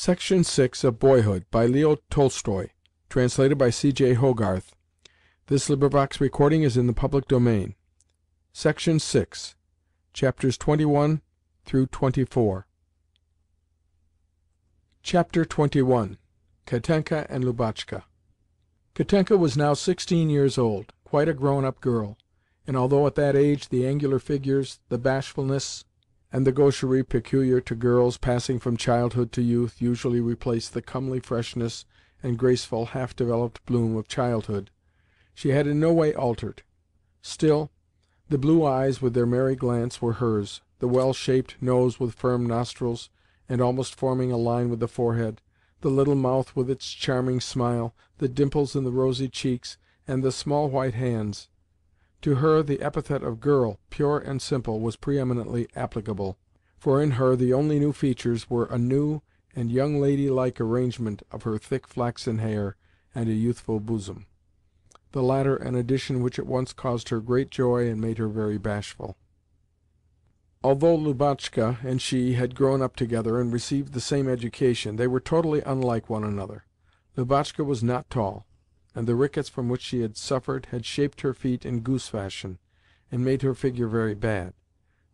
Section 6 of Boyhood, by Leo Tolstoy, translated by C.J. Hogarth. This recording is in the public domain. Section 6, Chapters 21 through 24. Chapter 21. Katenka and Lubotshka. Katenka was now 16 years old, quite a grown-up girl, and although at that age the angular figures, the bashfulness, and the gaucherie peculiar to girls passing from childhood to youth usually replaced the comely freshness and graceful, half-developed bloom of childhood, she had in no way altered. Still, the blue eyes with their merry glance were hers, the well-shaped nose with firm nostrils, and almost forming a line with the forehead, the little mouth with its charming smile, the dimples in the rosy cheeks, and the small white hands. To her the epithet of girl, pure and simple, was preeminently applicable, for in her the only new features were a new and young lady-like arrangement of her thick flaxen hair and a youthful bosom, the latter an addition which at once caused her great joy and made her very bashful. Although Lubotshka and she had grown up together and received the same education, they were totally unlike one another. Lubotshka was not tall, and the rickets from which she had suffered had shaped her feet in goose fashion, and made her figure very bad.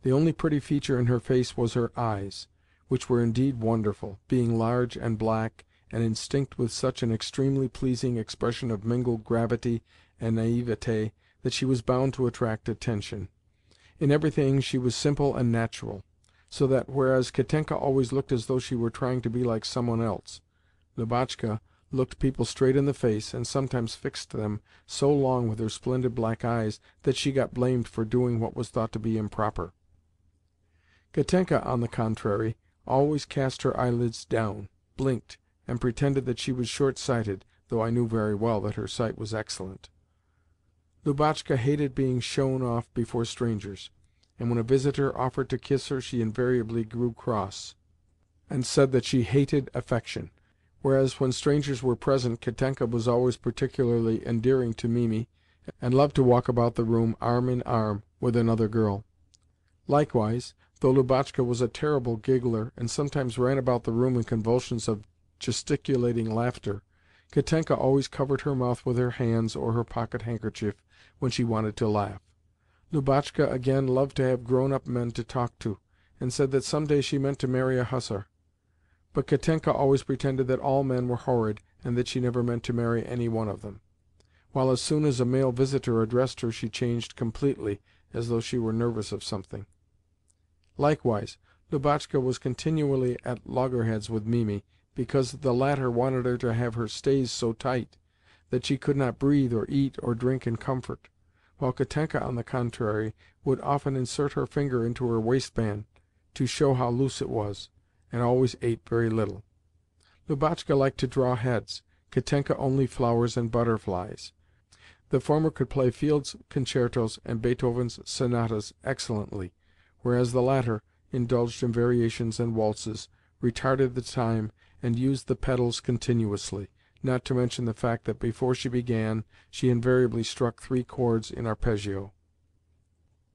The only pretty feature in her face was her eyes, which were indeed wonderful, being large and black, and instinct with such an extremely pleasing expression of mingled gravity and naivete that she was bound to attract attention. In everything she was simple and natural, so that, whereas Katenka always looked as though she were trying to be like someone else, Lubotshka looked people straight in the face, and sometimes fixed them so long with her splendid black eyes that she got blamed for doing what was thought to be improper. Katenka, on the contrary, always cast her eyelids down, blinked, and pretended that she was short-sighted, though I knew very well that her sight was excellent. Lubotshka hated being shown off before strangers, and when a visitor offered to kiss her she invariably grew cross, and said that she hated affection, whereas when strangers were present Katenka was always particularly endearing to Mimi, and loved to walk about the room arm in arm with another girl. Likewise, though Lubotshka was a terrible giggler, and sometimes ran about the room in convulsions of gesticulating laughter, Katenka always covered her mouth with her hands or her pocket-handkerchief when she wanted to laugh. Lubotshka, again, loved to have grown-up men to talk to, and said that some day she meant to marry a hussar. But Katenka always pretended that all men were horrid, and that she never meant to marry any one of them, while as soon as a male visitor addressed her she changed completely, as though she were nervous of something. Likewise, Lubotshka was continually at loggerheads with Mimi, because the latter wanted her to have her stays so tight that she could not breathe or eat or drink in comfort, while Katenka, on the contrary, would often insert her finger into her waistband to show how loose it was, and always ate very little. Lubotshka liked to draw heads, Katenka only flowers and butterflies. The former could play Field's concertos and Beethoven's sonatas excellently, whereas the latter indulged in variations and waltzes, retarded the time, and used the pedals continuously, not to mention the fact that before she began she invariably struck 3 chords in arpeggio.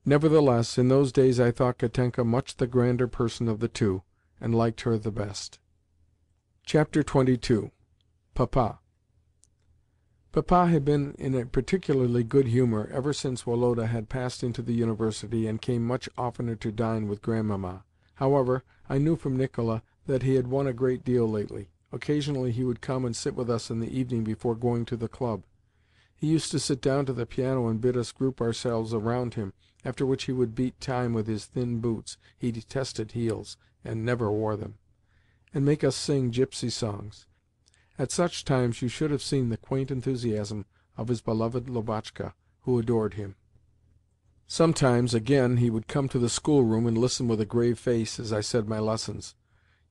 Nevertheless, in those days I thought Katenka much the grander person of the two, and liked her the best. Chapter 22. Papa. Papa had been in a particularly good humour ever since Woloda had passed into the University, and came much oftener to dine with Grandmamma. However, I knew from Nicola that he had won a great deal lately. Occasionally he would come and sit with us in the evening before going to the club. He used to sit down to the piano and bid us group ourselves around him, after which he would beat time with his thin boots (he detested heels, and never wore them), and make us sing gypsy songs. At such times you should have seen the quaint enthusiasm of his beloved Lubotshka, who adored him. Sometimes, again, he would come to the schoolroom and listen with a grave face as I said my lessons.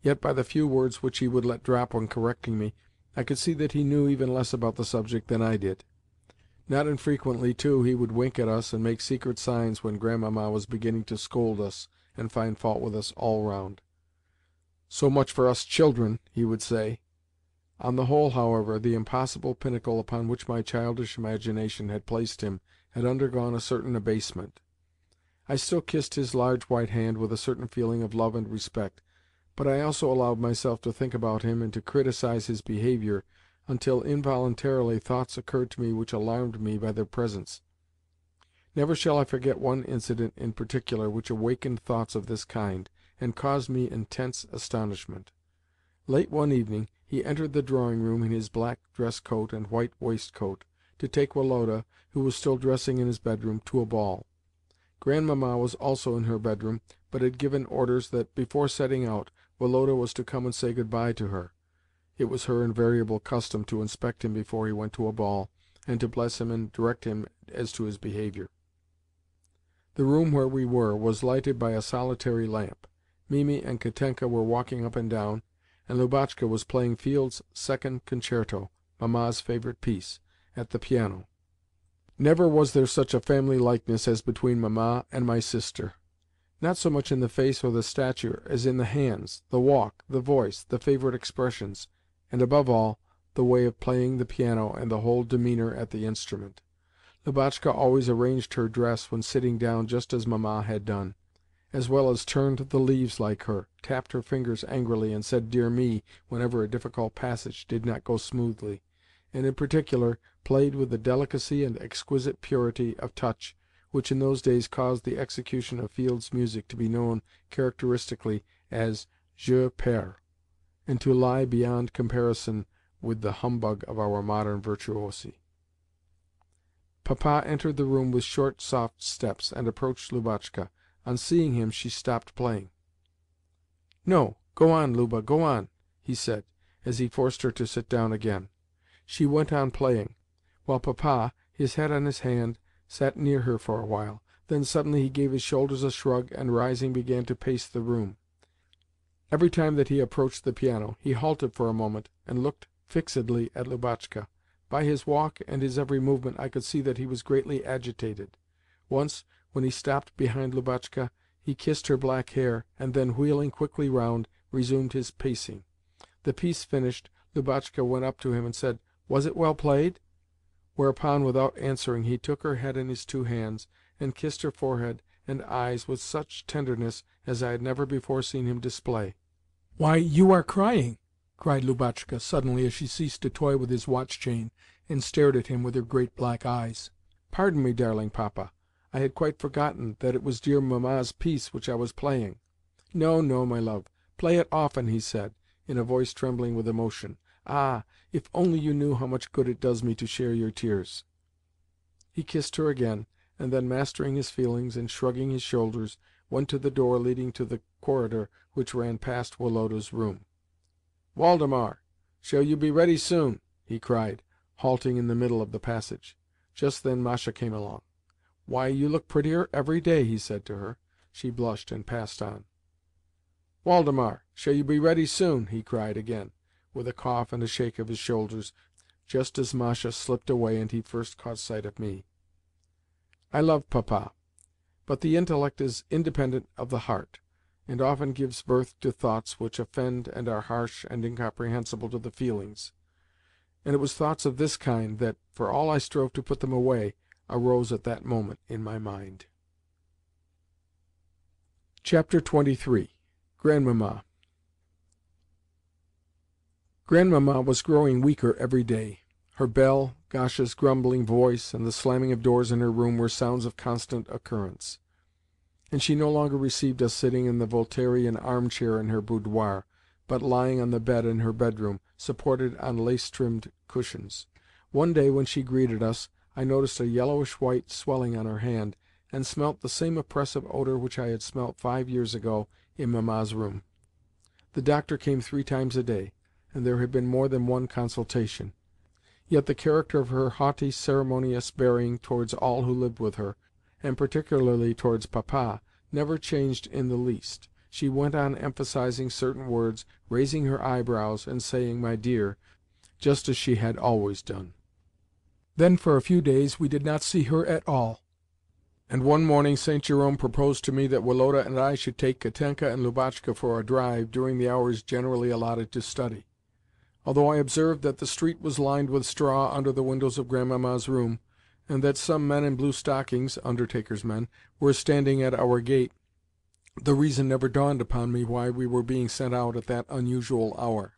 Yet by the few words which he would let drop when correcting me, I could see that he knew even less about the subject than I did. Not infrequently, too, he would wink at us and make secret signs when Grandmamma was beginning to scold us and find fault with us all round. "So much for us children," he would say. On the whole, however, the impossible pinnacle upon which my childish imagination had placed him had undergone a certain abasement. I still kissed his large white hand with a certain feeling of love and respect, but I also allowed myself to think about him and to criticize his behaviour, until involuntarily thoughts occurred to me which alarmed me by their presence. Never shall I forget one incident in particular which awakened thoughts of this kind, and caused me intense astonishment. Late one evening he entered the drawing-room in his black dress-coat and white waistcoat, to take Woloda, who was still dressing in his bedroom, to a ball. Grandmamma was also in her bedroom, but had given orders that, before setting out, Woloda was to come and say good-bye to her. It was her invariable custom to inspect him before he went to a ball, and to bless him and direct him as to his behaviour. The room where we were was lighted by a solitary lamp. Mimi and Katenka were walking up and down, and Lubotshka was playing Field's Second Concerto, Mamma's favourite piece, at the piano. Never was there such a family likeness as between Mamma and my sister. Not so much in the face or the stature as in the hands, the walk, the voice, the favourite expressions, and, above all, the way of playing the piano and the whole demeanour at the instrument. Lubotshka always arranged her dress when sitting down just as Mamma had done, as well as turned the leaves like her, tapped her fingers angrily, and said "Dear me" whenever a difficult passage did not go smoothly, and, in particular, played with the delicacy and exquisite purity of touch which in those days caused the execution of Field's music to be known characteristically as "jeu perds," and to lie beyond comparison with the humbug of our modern virtuosi. Papa entered the room with short, soft steps, and approached Lubotshka. On seeing him, she stopped playing. "No, go on, Luba, go on," he said, as he forced her to sit down again. She went on playing, while Papa, his head on his hand, sat near her for a while. Then suddenly he gave his shoulders a shrug, and, rising, began to pace the room. Every time that he approached the piano, he halted for a moment and looked fixedly at Lubotshka. By his walk and his every movement I could see that he was greatly agitated. Once, when he stopped behind Lubotshka, he kissed her black hair, and then, wheeling quickly round, resumed his pacing. The piece finished, Lubotshka went up to him and said, "Was it well played?" Whereupon, without answering, he took her head in his two hands, and kissed her forehead and eyes with such tenderness as I had never before seen him display. "Why, you are crying!" cried Lubotshka suddenly, as she ceased to toy with his watch-chain, and stared at him with her great black eyes. "Pardon me, darling Papa. I had quite forgotten that it was dear Mamma's piece which I was playing." "No, no, my love. Play it often," he said, in a voice trembling with emotion. "Ah, if only you knew how much good it does me to share your tears!" He kissed her again, and then, mastering his feelings and shrugging his shoulders, went to the door leading to the corridor which ran past Woloda's room. "Waldemar, shall you be ready soon?" he cried, halting in the middle of the passage. Just then Masha came along. "Why, you look prettier every day," he said to her. She blushed and passed on. "Waldemar, shall you be ready soon?" he cried again, with a cough and a shake of his shoulders, just as Masha slipped away and he first caught sight of me. I love Papa, but the intellect is independent of the heart, and often gives birth to thoughts which offend and are harsh and incomprehensible to the feelings. And it was thoughts of this kind that, for all I strove to put them away, arose at that moment in my mind. Chapter 23. Grandmamma. Grandmamma was growing weaker every day. Her bell, Gasha's grumbling voice, and the slamming of doors in her room were sounds of constant occurrence, and she no longer received us sitting in the Voltairian armchair in her boudoir, but lying on the bed in her bedroom, supported on lace-trimmed cushions. One day, when she greeted us, I noticed a yellowish-white swelling on her hand, and smelt the same oppressive odour which I had smelt 5 years ago in Mamma's room. The doctor came 3 times a day, and there had been more than one consultation. Yet the character of her haughty, ceremonious bearing towards all who lived with her, and particularly towards Papa, never changed in the least. She went on emphasizing certain words, raising her eyebrows, and saying "my dear," just as she had always done. Then for a few days we did not see her at all, and one morning St. Jerome proposed to me that Woloda and I should take Katenka and Lubotshka for a drive during the hours generally allotted to study. Although I observed that the street was lined with straw under the windows of Grandmamma's room, and that some men in blue stockings (undertakers' men) were standing at our gate, The reason never dawned upon me why we were being sent out at that unusual hour.